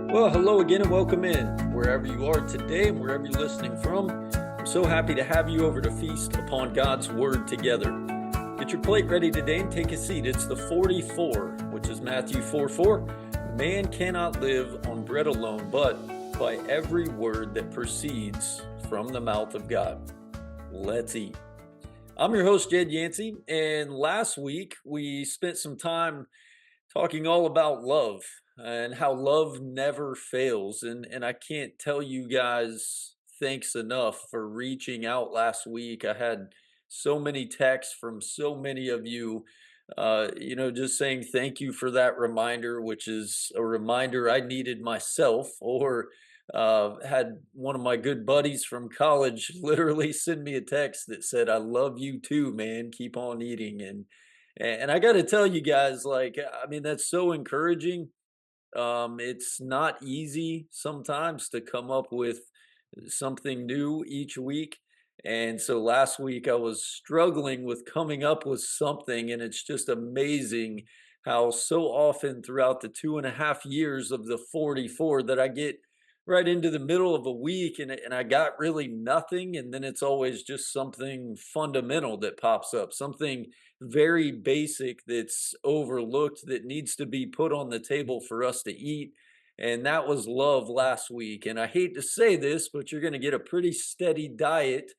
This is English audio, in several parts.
Well, hello again and welcome in, wherever you are today and wherever you're listening from. I'm so happy to have you over to feast upon God's Word together. Get your plate ready today and take a seat. It's the 44, which is Matthew 4:4. Man cannot live on bread alone, but by every word that proceeds from the mouth of God. Let's eat. I'm your host, Jed Yancey, and last week we spent some time talking all about love and how love never fails. And I can't tell you guys thanks enough for reaching out last week. I had so many texts from so many of you, just saying thank you for that reminder, which is a reminder I needed myself, or had one of my good buddies from college literally send me a text that said, "I love you too, man. Keep on eating." And I got to tell you guys, like, I mean, that's so encouraging. It's not easy sometimes to come up with something new each week. And so last week I was struggling with coming up with something, and it's just amazing how so often throughout the 2.5 years of the 44 that I get right into the middle of a week and I got really nothing. And then it's always just something fundamental that pops up, something very basic that's overlooked that needs to be put on the table for us to eat. And that was love last week. And I hate to say this, but you're going to get a pretty steady diet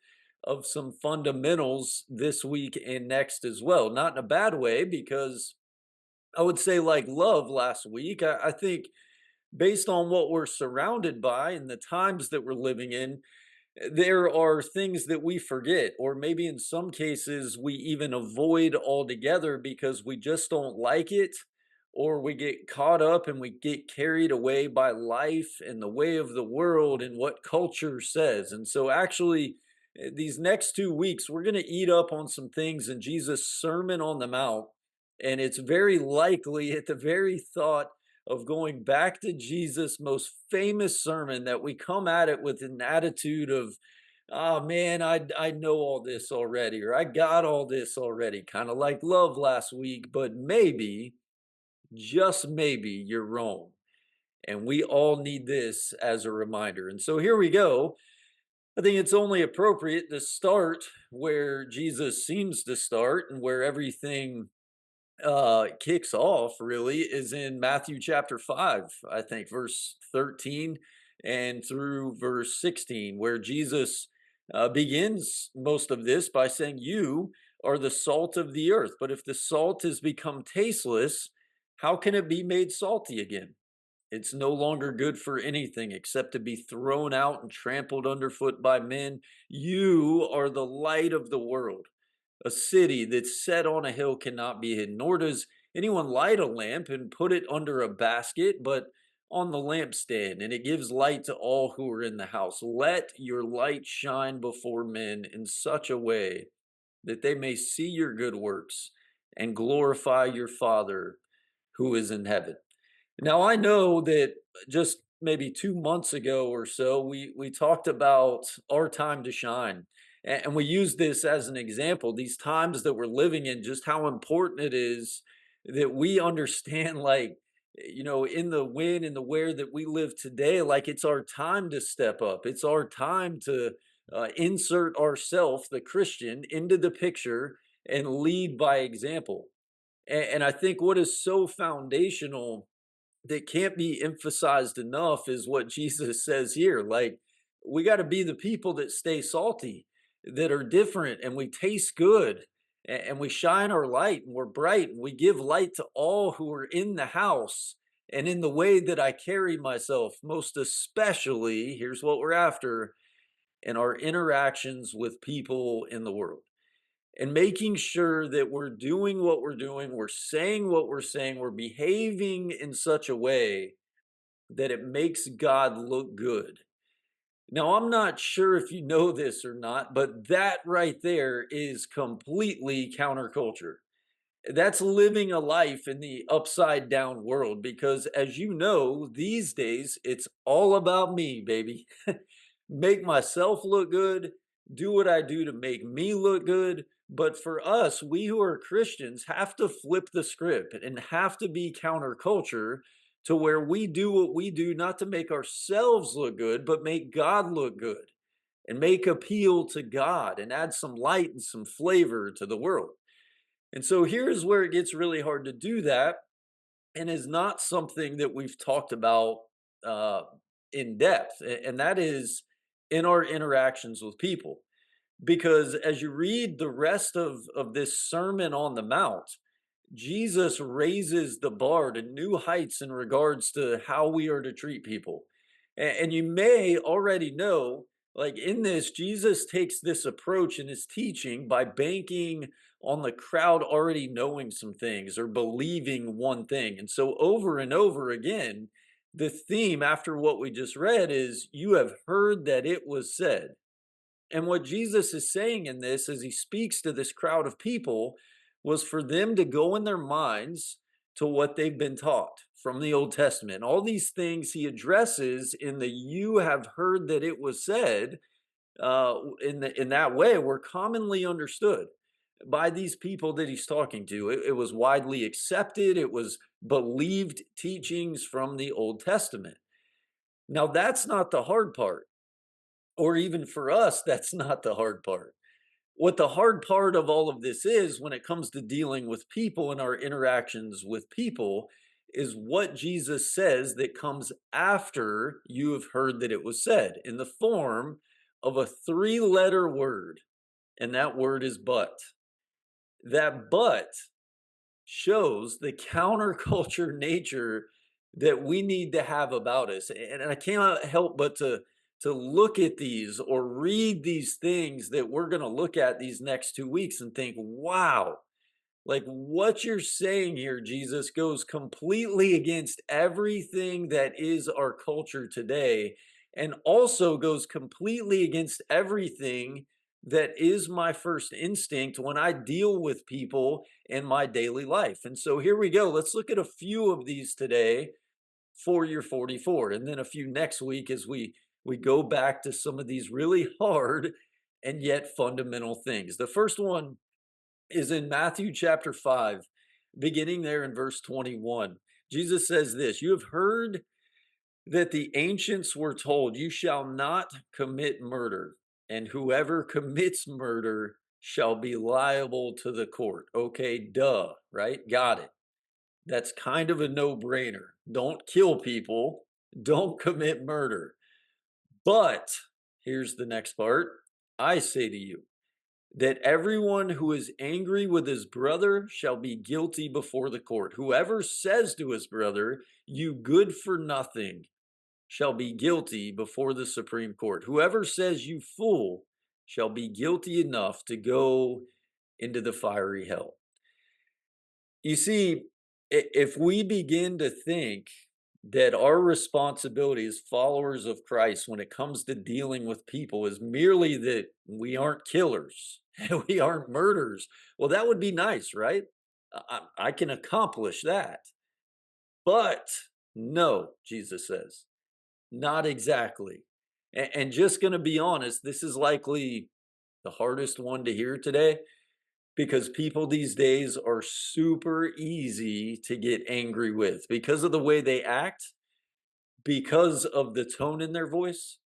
of some fundamentals this week and next as well. Not in a bad way, because I would say, like love last week, I think based on what we're surrounded by and the times that we're living in, there are things that we forget, or maybe in some cases we even avoid altogether because we just don't like it, or we get caught up and we get carried away by life and the way of the world and what culture says. And so, actually, these next 2 weeks, we're going to eat up on some things in Jesus' Sermon on the Mount. And it's very likely at the very thought of going back to Jesus' most famous sermon that we come at it with an attitude of, "Oh man, I know all this already," or "I got all this already," kind of like love last week. But maybe, just maybe, you're wrong. And we all need this as a reminder. And so here we go. I think it's only appropriate to start where Jesus seems to start and where everything kicks off, really, is in Matthew chapter 5, I think, verse 13 and through verse 16, where Jesus begins most of this by saying, "You are the salt of the earth, but if the salt has become tasteless, how can it be made salty again? It's no longer good for anything except to be thrown out and trampled underfoot by men. You are the light of the world. A city that's set on a hill cannot be hidden, nor does anyone light a lamp and put it under a basket, but on the lampstand, and it gives light to all who are in the house. Let your light shine before men in such a way that they may see your good works and glorify your Father who is in heaven." Now, I know that just maybe 2 months ago or so, we talked about our time to shine. And we use this as an example, these times that we're living in, just how important it is that we understand, like, in the when and the where that we live today, like it's our time to step up. It's our time to insert ourself, the Christian, into the picture and lead by example. And I think what is so foundational that can't be emphasized enough is what Jesus says here. Like, we got to be the people that stay salty, that are different, and we taste good, and we shine our light, and we're bright, and we give light to all who are in the house. And in the way that I carry myself, most especially, here's what we're after, in our interactions with people in the world, and making sure that we're doing what we're doing, we're saying what we're saying, we're behaving in such a way that it makes God look good. Now, I'm not sure if you know this or not, but that right there is completely counterculture. That's living a life in the upside down world because, as you know, these days it's all about me, baby. Make myself look good, do what I do to make me look good. But for us, we who are Christians have to flip the script and have to be counterculture to where we do what we do not to make ourselves look good, but make God look good and make appeal to God and add some light and some flavor to the world. And so here's where it gets really hard to do that and is not something that we've talked about uh, in depth, and that is in our interactions with people. Because as you read the rest of this Sermon on the Mount, Jesus raises the bar to new heights in regards to how we are to treat people. And you may already know, like in this, Jesus takes this approach in his teaching by banking on the crowd already knowing some things or believing one thing. And so, over and over again, the theme after what we just read is, you have heard that it was said. And what Jesus is saying in this, as he speaks to this crowd of people, was for them to go in their minds to what they've been taught from the Old Testament. All these things he addresses in the "you have heard that it was said," in that way, were commonly understood by these people that he's talking to. It was widely accepted. It was believed teachings from the Old Testament. Now, that's not the hard part, or even for us, that's not the hard part. What the hard part of all of this is, when it comes to dealing with people and our interactions with people, is what Jesus says that comes after you have heard that it was said, in the form of a three-letter word, and that word is but. That but shows the counterculture nature that we need to have about us. And I cannot help but to look at these or read these things that we're going to look at these next 2 weeks and think, wow, like what you're saying here, Jesus, goes completely against everything that is our culture today, and also goes completely against everything that is my first instinct when I deal with people in my daily life. And so here we go. Let's look at a few of these today for your 44, and then a few next week as we go back to some of these really hard and yet fundamental things. The first one is in Matthew chapter 5, beginning there in verse 21. Jesus says this: "You have heard that the ancients were told, 'You shall not commit murder, and whoever commits murder shall be liable to the court.'" Okay, duh, right? Got it. That's kind of a no-brainer. Don't kill people, don't commit murder. But here's the next part: "I say to you, that everyone who is angry with his brother shall be guilty before the court. Whoever says to his brother, 'You good for nothing,' shall be guilty before the Supreme Court. Whoever says, 'You fool,' shall be guilty enough to go into the fiery hell." You see, if we begin to think that our responsibility as followers of Christ when it comes to dealing with people is merely that we aren't killers, we aren't murderers, well, that would be nice, right? I can accomplish that. But no, Jesus says, not exactly. And just going to be honest, this is likely the hardest one to hear today, because people these days are super easy to get angry with because of the way they act, because of the tone in their voice,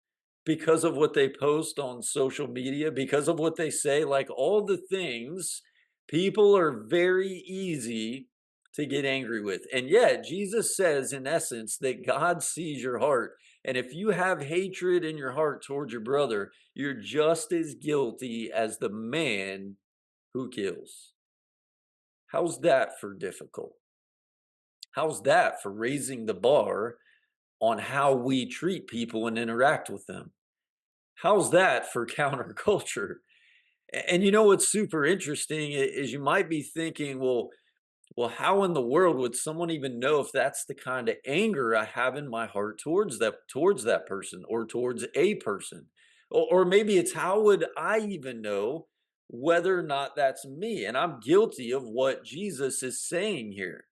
because of what they post on social media, because of what they say, like all the things, people are very easy to get angry with. And yet, Jesus says, in essence, that God sees your heart. And if you have hatred in your heart towards your brother, you're just as guilty as the man who kills. How's that for difficult? How's that for raising the bar on how we treat people and interact with them? How's that for counterculture? And you know what's super interesting is you might be thinking, well, how in the world would someone even know if that's the kind of anger I have in my heart towards that person or towards a person? Or maybe it's, how would I even know whether or not that's me? And I'm guilty of what Jesus is saying here.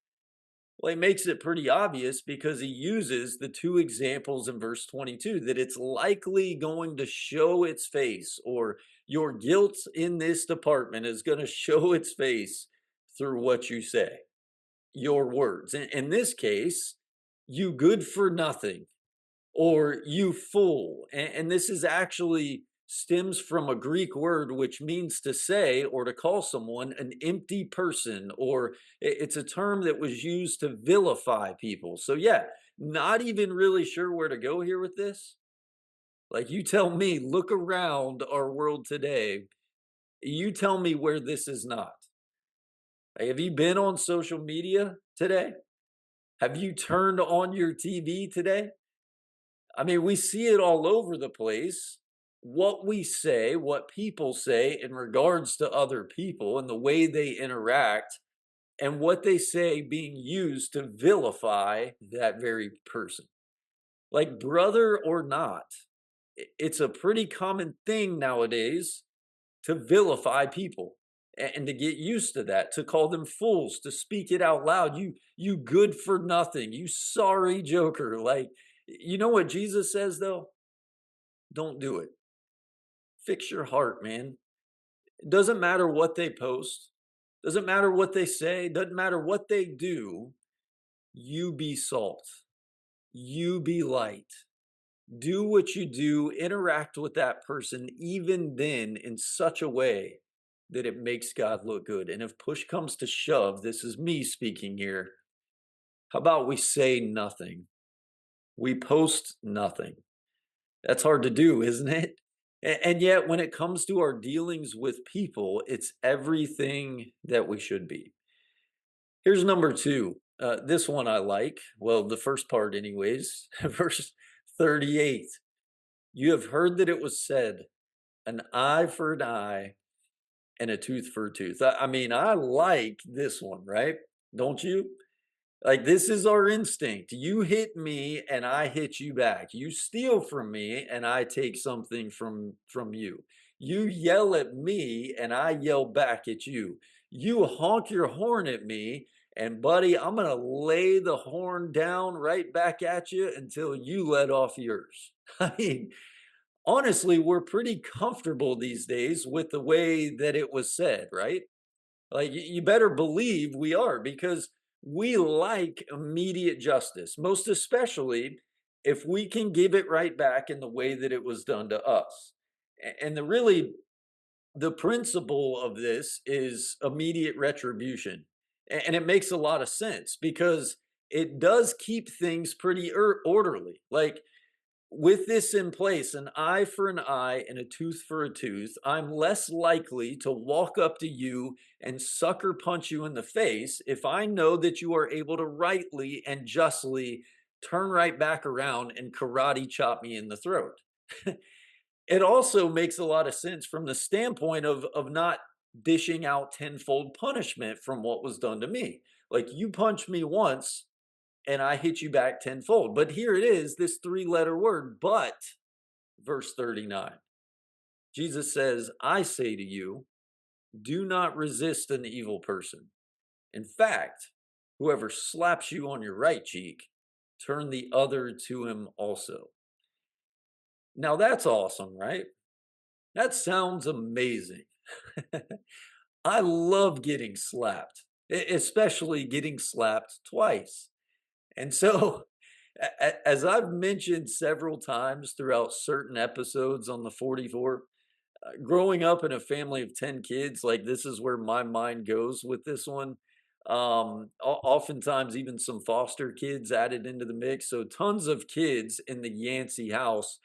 Well, he makes it pretty obvious because he uses the two examples in verse 22, that it's likely going to show its face, or your guilt in this department is going to show its face through what you say, your words. In this case, you good for nothing, or you fool. And this is actually stems from a Greek word which means to say or to call someone an empty person, or it's a term that was used to vilify people. So, yeah, not even really sure where to go here with this. Like, you tell me, look around our world today. You tell me where this is not. Like, have you been on social media today? Have you turned on your TV today? I mean, we see it all over the place. What we say, what people say in regards to other people and the way they interact, and what they say being used to vilify that very person. Like, brother or not, it's a pretty common thing nowadays to vilify people and to get used to that, to call them fools, to speak it out loud. You good for nothing, you sorry joker. Like, you know what Jesus says though? Don't do it. Fix your heart, man. It doesn't matter what they post, doesn't matter what they say, doesn't matter what they do. You be salt, you be light. Do what you do, interact with that person, even then, in such a way that it makes God look good. And if push comes to shove, this is me speaking here. How about we say nothing? We post nothing. That's hard to do, isn't it? And yet, when it comes to our dealings with people, it's everything that we should be. Here's number two. This one I like. Well, the first part, anyways. Verse 38. You have heard that it was said, an eye for an eye and a tooth for a tooth. I mean, I like this one, right? Don't you? Like, this is our instinct. You hit me and I hit you back. You steal from me and I take something from you. You yell at me and I yell back at you. You honk your horn at me and buddy, I'm going to lay the horn down right back at you until you let off yours. I mean, honestly, we're pretty comfortable these days with the way that it was said, right? Like, you better believe we are, because we like immediate justice, most especially if we can give it right back in the way that it was done to us. And the principle of this is immediate retribution. And it makes a lot of sense because it does keep things pretty orderly. Like, with this in place, an eye for an eye and a tooth for a tooth, I'm less likely to walk up to you and sucker punch you in the face if I know that you are able to rightly and justly turn right back around and karate chop me in the throat. It also makes a lot of sense from the standpoint of not dishing out tenfold punishment from what was done to me. Like, you punched me once, and I hit you back tenfold. But here it is, this three-letter word, but, verse 39. Jesus says, I say to you, do not resist an evil person. In fact, whoever slaps you on your right cheek, turn the other to him also. Now that's awesome, right? That sounds amazing. I love getting slapped, especially getting slapped twice. And so, as I've mentioned several times throughout certain episodes on the 44, growing up in a family of 10 kids, like, this is where my mind goes with this one. Oftentimes, even some foster kids added into the mix. So, tons of kids in the Yancey house.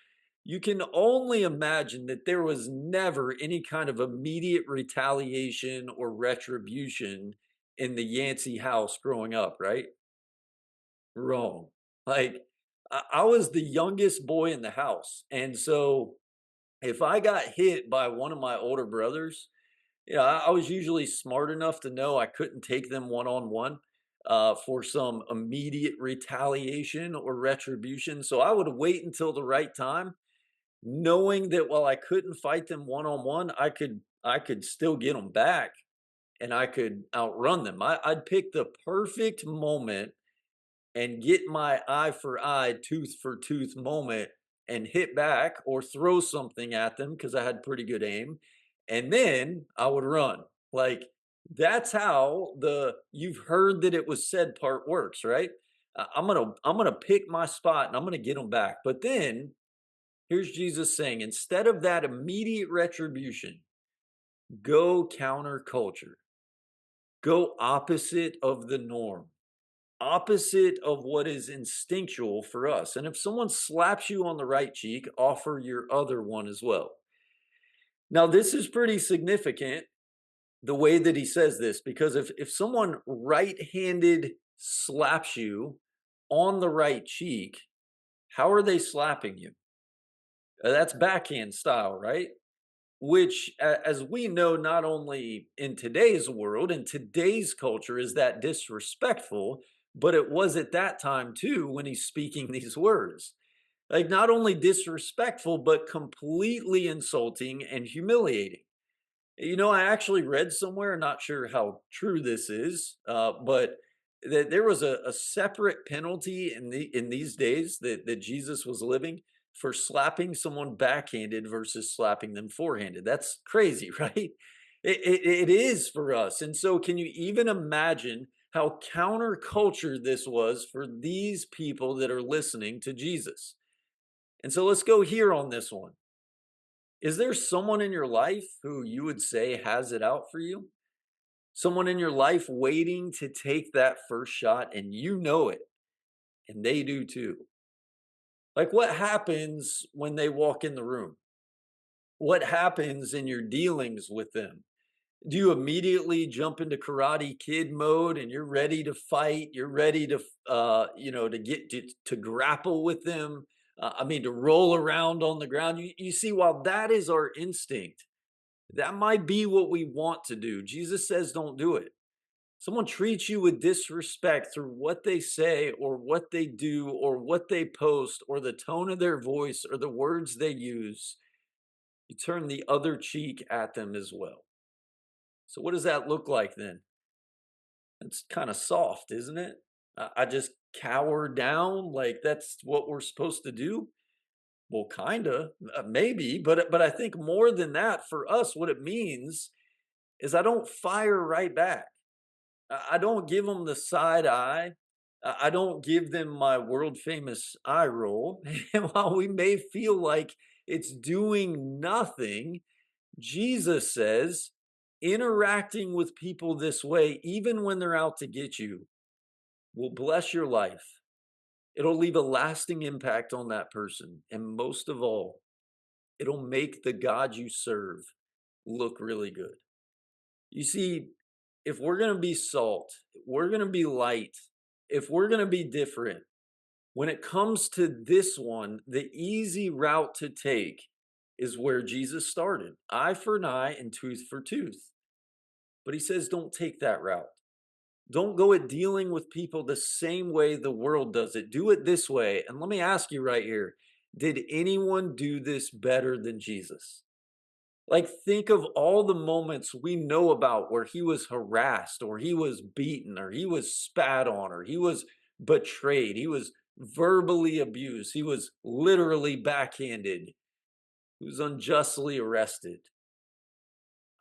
You can only imagine that there was never any kind of immediate retaliation or retribution in the Yancey house growing up, right? Wrong. Like, I was the youngest boy in the house, and so if I got hit by one of my older brothers, I was usually smart enough to know I couldn't take them one on one for some immediate retaliation or retribution. So I would wait until the right time, knowing that while I couldn't fight them one on one, I could still get them back and I could outrun them. I'd pick the perfect moment and get my eye for eye, tooth for tooth moment and hit back or throw something at them because I had pretty good aim. And then I would run. Like, that's how the you've heard that it was said part works, right? I'm gonna pick my spot and I'm gonna get them back. But then here's Jesus saying, instead of that immediate retribution, go counterculture, go opposite of the norm, opposite of what is instinctual for us. And if someone slaps you on the right cheek, offer your other one as well. Now, this is pretty significant the way that he says this, because if someone right-handed slaps you on the right cheek, how are they slapping you? That's backhand style, right? Which, as we know, not only in today's world, in today's culture, is that disrespectful, but it was at that time too when he's speaking these words. Like, not only disrespectful, but completely insulting and humiliating. I actually read somewhere, not sure how true this is, but that there was a separate penalty in these days that Jesus was living for slapping someone backhanded versus slapping them forehanded. That's crazy, right? It is for us. And so, can you even imagine how counterculture this was for these people that are listening to Jesus? And so, let's go here on this one. Is there someone in your life who you would say has it out for you? Someone in your life waiting to take that first shot and you know it, and they do too. Like, what happens when they walk in the room? What happens in your dealings with them? Do you immediately jump into Karate Kid mode and you're ready to fight? You're ready to, to get to grapple with them. To roll around on the ground. You see, while that is our instinct, that might be what we want to do. Jesus says don't do it. Someone treats you with disrespect through what they say or what they do or what they post or the tone of their voice or the words they use, you turn the other cheek at them as well. So, what does that look like then? It's kind of soft, isn't it? I just cower down like that's what we're supposed to do. Well, kinda, maybe, but I think more than that, for us, what it means is I don't fire right back. I don't give them the side eye. I don't give them my world famous eye roll. And while we may feel like it's doing nothing, Jesus says interacting with people this way, even when they're out to get you, will bless your life. It'll leave a lasting impact on that person. And most of all, it'll make the God you serve look really good. You see, if we're going to be salt, if we're going to be light, if we're going to be different, when it comes to this one, the easy route to take is where Jesus started, eye for an eye and tooth for tooth. But he says, don't take that route. Don't go at dealing with people the same way the world does it. Do it this way. And let me ask you right here, did anyone do this better than Jesus? Like, think of all the moments we know about where he was harassed, or he was beaten, or he was spat on, or he was betrayed, he was verbally abused, he was literally backhanded, he was unjustly arrested.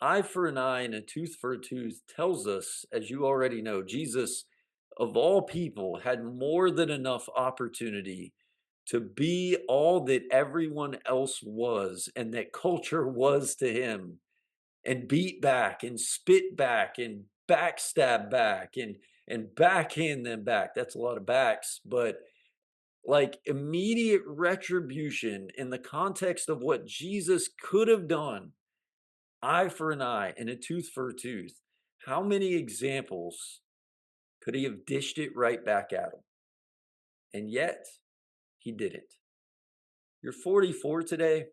Eye for an eye and a tooth for a tooth tells us, as you already know, Jesus, of all people, had more than enough opportunity to be all that everyone else was and that culture was to him, and beat back and spit back and backstab back and backhand them back. That's a lot of backs, but like immediate retribution in the context of what Jesus could have done, eye for an eye and a tooth for a tooth. How many examples could he have dished it right back at him? And yet, he didn't. You're 44 today.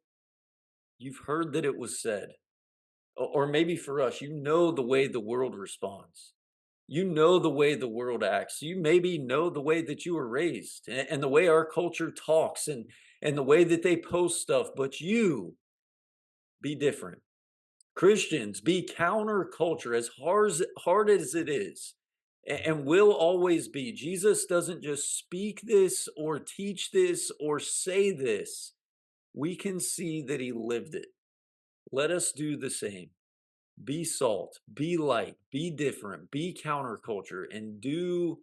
You've heard that it was said. Or maybe for us, you know the way the world responds. You know the way the world acts. You maybe know the way that you were raised and the way our culture talks and the way that they post stuff, but you be different. Christians, be counterculture as hard as it is, and will always be. Jesus doesn't just speak this or teach this or say this. We can see that he lived it. Let us do the same. Be salt, be light, be different, be counterculture, and do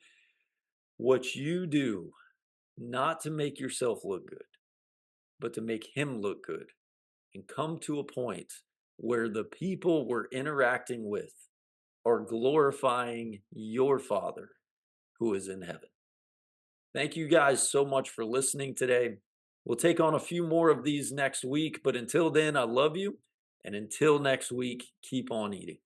what you do, not to make yourself look good, but to make him look good and come to a point where the people we're interacting with are glorifying your Father who is in heaven. Thank you guys so much for listening today. We'll take on a few more of these next week, but until then, I love you. And until next week, keep on eating.